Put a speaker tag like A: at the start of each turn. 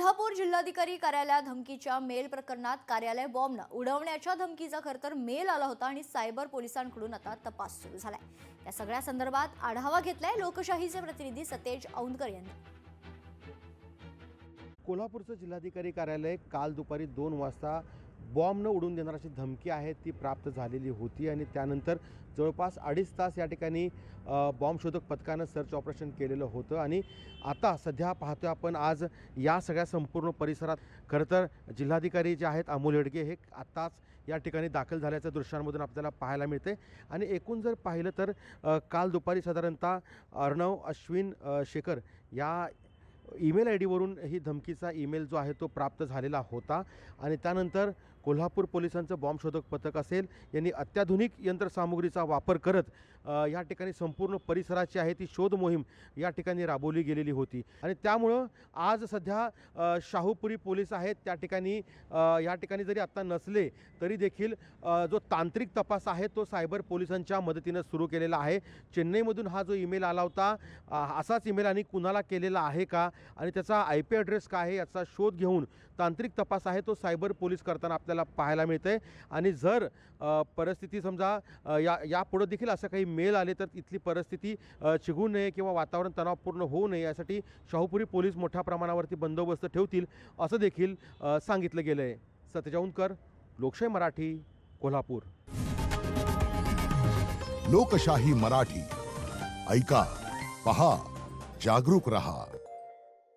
A: कोल्हापूर जिल्हाधिकारी कार्यालयात धमकीच्या मेल प्रकरणात कार्यालय बॉम्बनं उडवण्याच्या धमकीचा खरं तर मेल आला होता आणि सायबर पोलिसांकडून आता तपास सुरू झालाय। या सगळ्या संदर्भात आढावा घेतलाय लोकशाहीचे प्रतिनिधी सतेज औंधकर यांनी।
B: कोल्हापूरचं जिल्हाधिकारी कार्यालय काल दुपारी 2 वाजता बॉम्बनं उडवून देणार अशी धमकी आहे ती प्राप्त झालेली होती आणि त्यानंतर जवळपास 2.5 तास या ठिकाणी बॉम्ब शोधक पथकानं सर्च ऑपरेशन केलेलं होतं आणि आता सध्या पाहतोय आपण आज या सगळ्या संपूर्ण परिसरात खरं तर जिल्हाधिकारी जे आहेत अमोल येडगे हे आत्ताच या ठिकाणी दाखल झाल्याच्या दृश्यांमधून आपल्याला पाहायला मिळते आणि एकूण जर पाहिलं तर काल दुपारी साधारणतः अर्णव अश्विन शेखर या ईमेल आय डीवरून ही धमकीचा ईमेल जो आहे तो प्राप्त झालेला होता आणि त्यानंतर कोल्हापूर पोलिसांचं बॉम्ब शोधक पथक असेल यांनी अत्याधुनिक यंत्रसामुग्रीचा वापर करत या ठिकाणी संपूर्ण परिसराची आहे ती शोध मोहीम या ठिकाणी राबवली गेलेली होती आणि त्यामुळं आज सध्या शाहूपुरी पोलीस आहेत त्या ठिकाणी या ठिकाणी जरी आत्ता नसले तरी देखील जो तांत्रिक तपास आहे तो सायबर पोलिसांच्या मदतीनं सुरू केलेला आहे। चेन्नईमधून हा जो ईमेल आला होता असाच ईमेल आणि कुणाला केलेला आहे का आणि त्याचा IP ॲड्रेस काय आहे याचा शोध घेऊन तांत्रिक तपास आहे तो सायबर पोलीस करताना आपल्याला पाहायला मिळते आणि जर परिस्थिती समजा यापुढे देखील असं काही मेल आले तर इथली परिस्थिती चिघू नये किंवा वातावरण तणावपूर्ण होऊ नये यासाठी शाहूपुरी पोलीस मोठ्या प्रमाणावरती बंदोबस्त ठेवतील असं देखील सांगितलं गेलं आहे। सतेज औंधकर, लोकशाही मराठी, कोल्हापूर।
C: लोकशाही मराठी ऐका, पहा, जागरूक रहा।